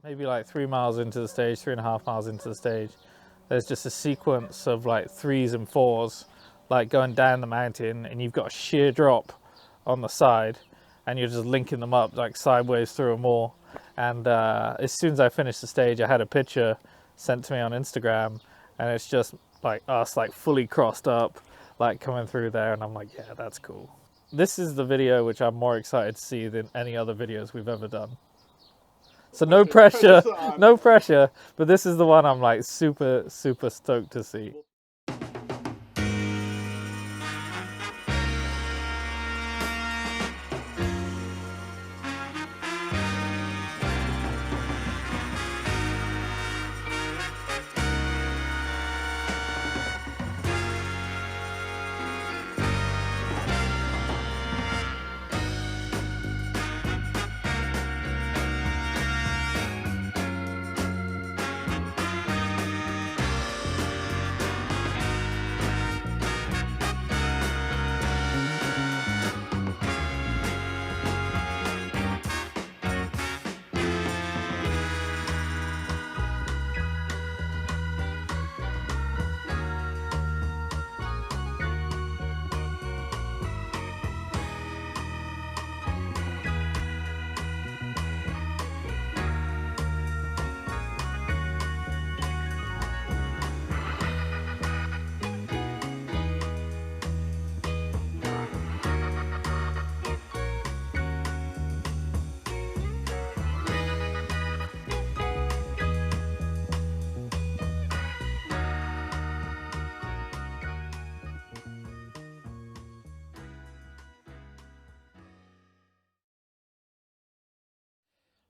maybe like 3 miles into the stage, 3.5 miles into the stage, there's just a sequence of like 3s and 4s, like going down the mountain, and you've got a sheer drop on the side, and you're just linking them up like sideways through them all. And as soon as I finished the stage, I had a picture sent to me on Instagram, and it's just like us like fully crossed up, like coming through there, and I'm like, yeah, that's cool. This is the video which I'm more excited to see than any other videos we've ever done. So no pressure, no pressure, but this is the one I'm like super stoked to see.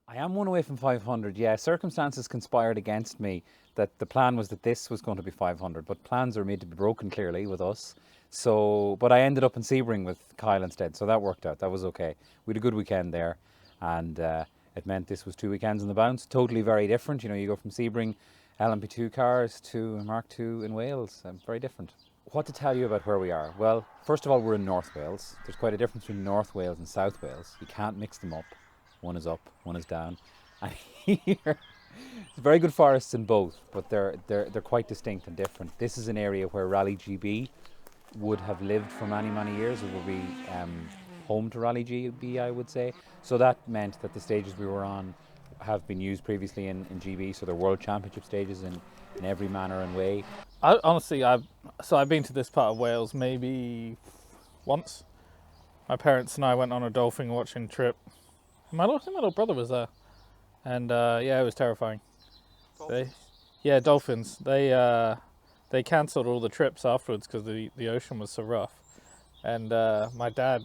I am one away from 500, yeah. Circumstances conspired against me. That the plan was that this was going to be 500, but plans are made to be broken clearly with us. So, but I ended up in Sebring with Kyle instead, so that worked out. That was okay. We had a good weekend there, and it meant this was 2 weekends in the bounce. Totally very different. You know, you go from Sebring LMP2 cars to Mark II in Wales. Very different. What to tell you about where we are? Well, first of all, we're in North Wales. There's quite a difference between North Wales and South Wales. You can't mix them up. One is up, one is down. And here, there's very good forests in both, but they're quite distinct and different. This is an area where Rally GB would have lived for many years. It would be home to Rally GB, I would say. So that meant that the stages we were on have been used previously in GB, so they're World Championship stages in every manner and way. Honestly, I've been to this part of Wales maybe once. My parents and I went on a dolphin watching trip. My little brother was there, and yeah, it was terrifying. Dolphins. They cancelled all the trips afterwards because the ocean was so rough, and my dad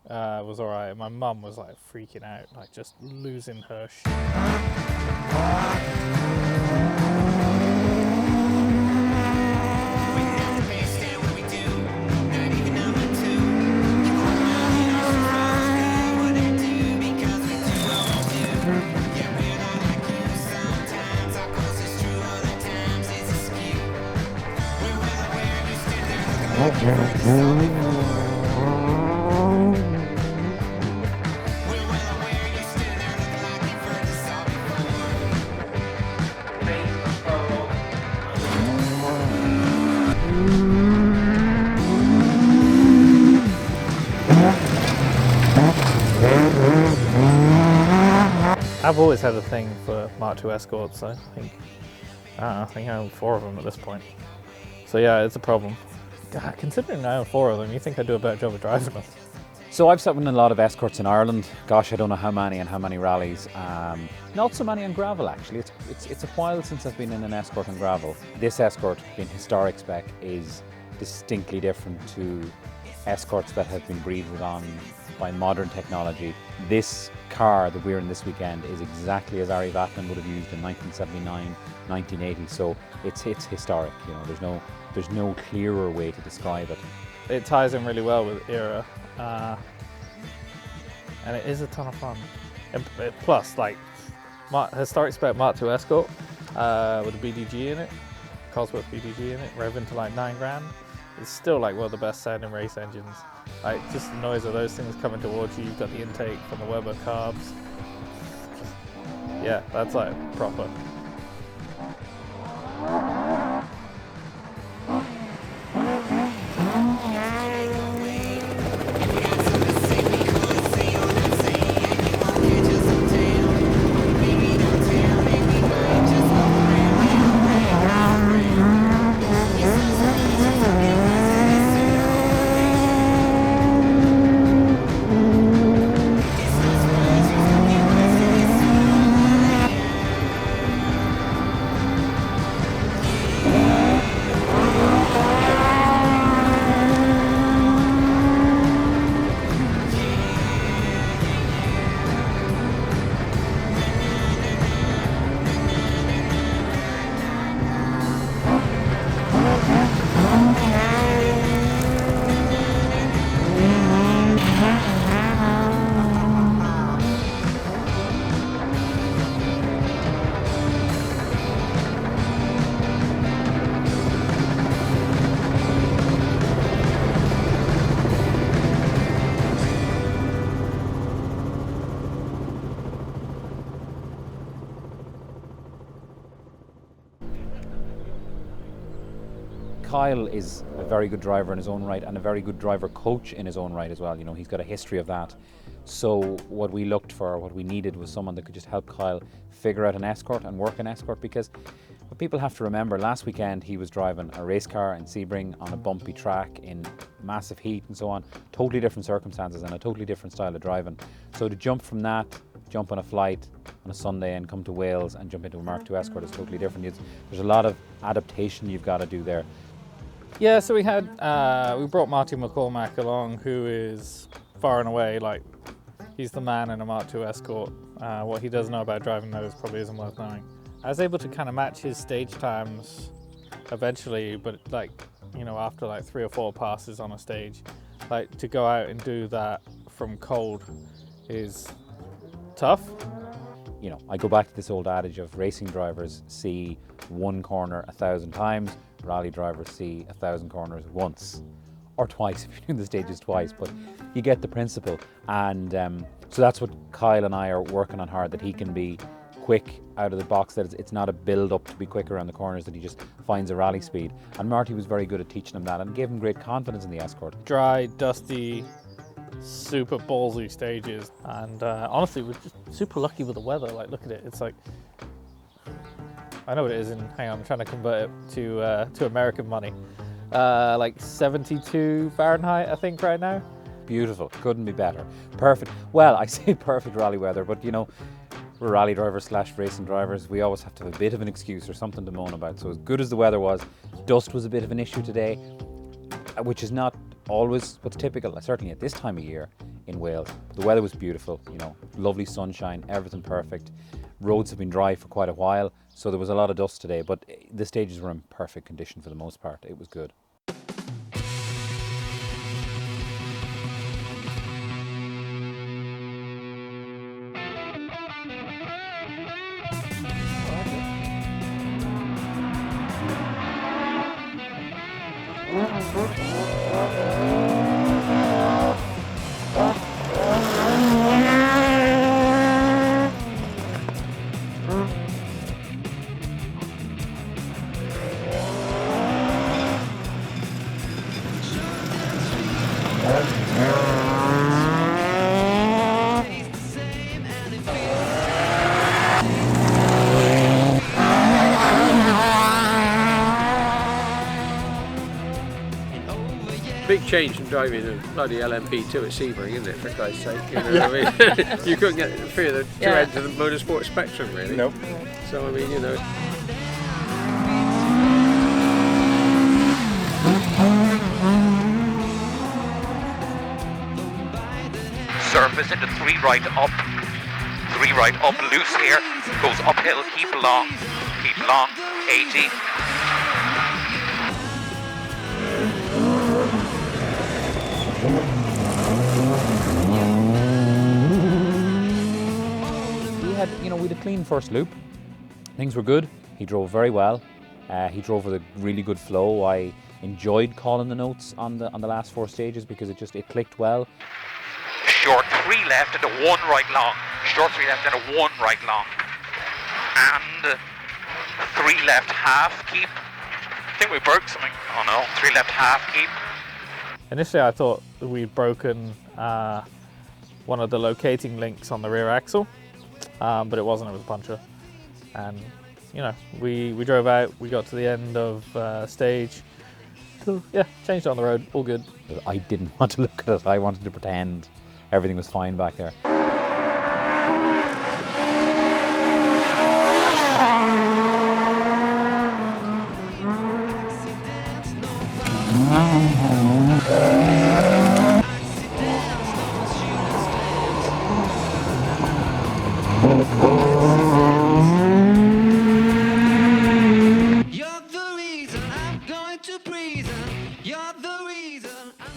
was alright. My mum was like freaking out, like just losing her shit. I've always had a thing for Mark II Escorts. I think I own 4 of them at this point. So yeah, it's a problem. God, considering I own 4 of them, you think I'd do a better job of driving them. So I've sat in a lot of Escorts in Ireland. Gosh, I don't know how many and how many rallies. Not so many on gravel actually. It's a while since I've been in an Escort on gravel. This Escort, being historic spec, is distinctly different to Escorts that have been breathed on by modern technology. This car that we're in this weekend is exactly as Ari Vatman would have used in 1979, 1980. So it's historic. You know, there's no clearer way to describe it. It ties in really well with era, and it is a ton of fun. And plus, like historic spec Mark II Escort with a BDG in it, Cosworth BDG in it, revving to like 9 grand. It's still like one of the best sounding race engines. Like just the noise of those things coming towards you. You've got the intake from the Weber carbs. yeah, that's like proper. Kyle is a very good driver in his own right and a very good driver coach in his own right as well. You know, he's got a history of that. So what we looked for, what we needed was someone that could just help Kyle figure out an Escort and work an Escort, because what people have to remember, last weekend he was driving a race car in Sebring on a bumpy track in massive heat and so on, totally different circumstances and a totally different style of driving. So to jump from that, jump on a flight on a Sunday and come to Wales and jump into a Mark II Escort is totally different. There's a lot of adaptation you've got to do there. Yeah, so we brought Marty McCormack along, who is far and away, like, he's the man in a Mark II Escort. What he does know about driving those probably isn't worth knowing. I was able to kind of match his stage times eventually, but like, you know, after like 3 or 4 passes on a stage, like to go out and do that from cold is tough. You know, I go back to this old adage of racing drivers see one corner 1,000 times, rally drivers see 1,000 corners once or twice if you're doing the stages twice, but you get the principle. And so that's what Kyle and I are working on hard, that he can be quick out of the box, that it's not a build up to be quick around the corners, that he just finds a rally speed. And Marty was very good at teaching him that and gave him great confidence in the Escort. Dry, dusty, super ballsy stages, and honestly we're just super lucky with the weather. Like, look at it, it's like, I know what it is in, hang on, I'm trying to convert it to American money. Like 72 Fahrenheit, I think, right now. Beautiful, couldn't be better. Perfect. Well, I say perfect rally weather, but you know, we're rally drivers / racing drivers. We always have to have a bit of an excuse or something to moan about. So as good as the weather was, dust was a bit of an issue today, which is not always what's typical, certainly at this time of year in Wales. The weather was beautiful, you know, lovely sunshine, everything perfect. Roads have been dry for quite a while, so there was a lot of dust today, but the stages were in perfect condition for the most part. It was good. Big change from driving a bloody LMP2 at Sebring, isn't it, for Christ's sake? You know what I mean? You couldn't get through the two ends of the motorsport spectrum, really. Nope. So, I mean, you know. Surface into 3 right up. 3 right up, loose here. Goes uphill, keep long, 80. We had a clean first loop. Things were good. He drove very well. He drove with a really good flow. I enjoyed calling the notes on the last 4 stages because it clicked well. Short 3 left into 1 right long. Short 3 left into 1 right long. and 3 left half, keep. I think we broke something. Oh no, 3 left half, keep. Initially I thought that we'd broken one of the locating links on the rear axle, but it wasn't, it was a puncture. And you know, we drove out, we got to the end of stage. So yeah, changed it on the road, all good. I didn't want to look at it, I wanted to pretend everything was fine back there.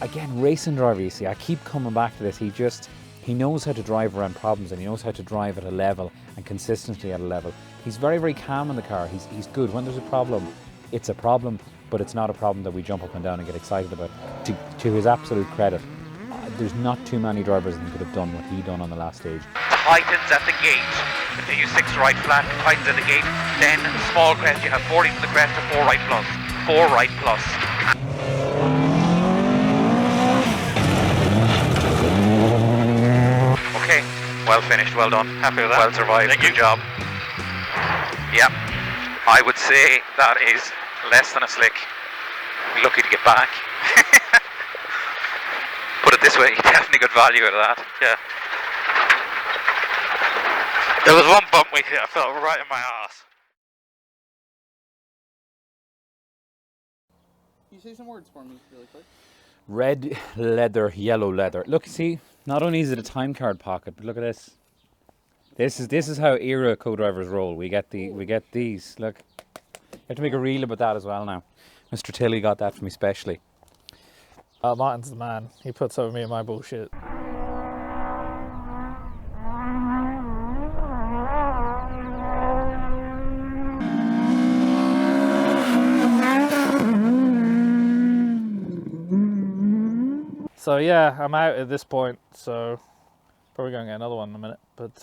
Again, racing driver, you see, I keep coming back to this. He knows how to drive around problems, and he knows how to drive at a level and consistently at a level. He's very, very calm in the car. He's good. When there's a problem, it's a problem, but it's not a problem that we jump up and down and get excited about. To his absolute credit, there's not too many drivers that could have done what he done on the last stage. Tightens at the gate. Continue 6 right flat, tightens at the gate. Then small crest, you have 40 to the crest to 4 right plus. 4 right plus. Okay, well finished, well done. Happy with that. Well survived, good job. Yeah, I would say that is less than a slick. Be lucky to get back. Put it this way, you definitely got value out of that, yeah. There was one bump we hit, I felt right in my ass. Can you say some words for me really quick? Red leather, yellow leather. Look, see, not only is it a time card pocket, but look at this. This is how era co-drivers roll. We get these. Look, you have to make a reel about that as well now. Mr. Tilley got that for me specially. Martin's the man. He puts over me and my bullshit. So yeah, I'm out at this point, so probably gonna get another one in a minute. But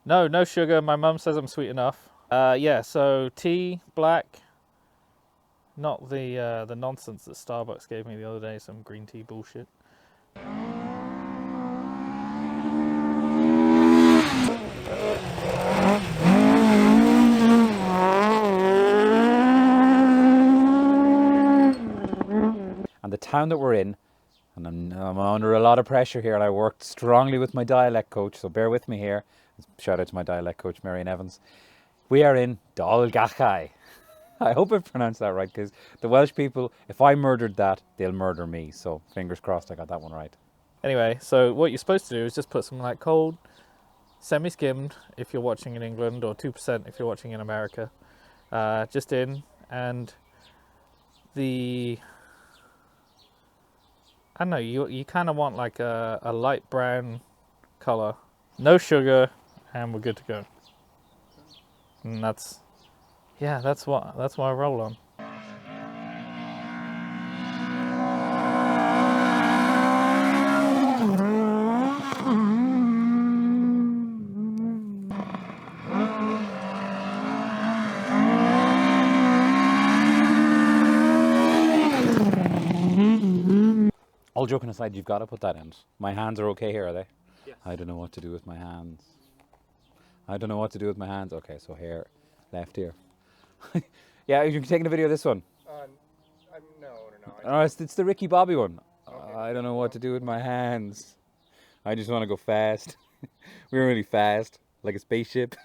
no sugar. My mum says I'm sweet enough. Yeah, so tea, black. Not the nonsense that Starbucks gave me the other day, some green tea bullshit. And the town that we're in, and I'm under a lot of pressure here, and I worked strongly with my dialect coach, so bear with me here. Shout out to my dialect coach, Marion Evans. We are in Dalgachai. I hope I pronounced that right, because the Welsh people, if I murdered that, they'll murder me. So fingers crossed I got that one right. Anyway, so what you're supposed to do is just put something like cold, semi-skimmed if you're watching in England, or 2% if you're watching in America, just in, and I don't know, you kind of want like a light brown color, no sugar, and we're good to go. And that's what I roll on. All joking aside, you've got to put that in. My hands are okay here, are they? Yes. I don't know what to do with my hands. Okay, so here, left ear. Yeah, you're taking a video of this one? No. Oh, it's the Ricky Bobby one. Okay. I don't know what to do with my hands. I just want to go fast. We're really fast, like a spaceship.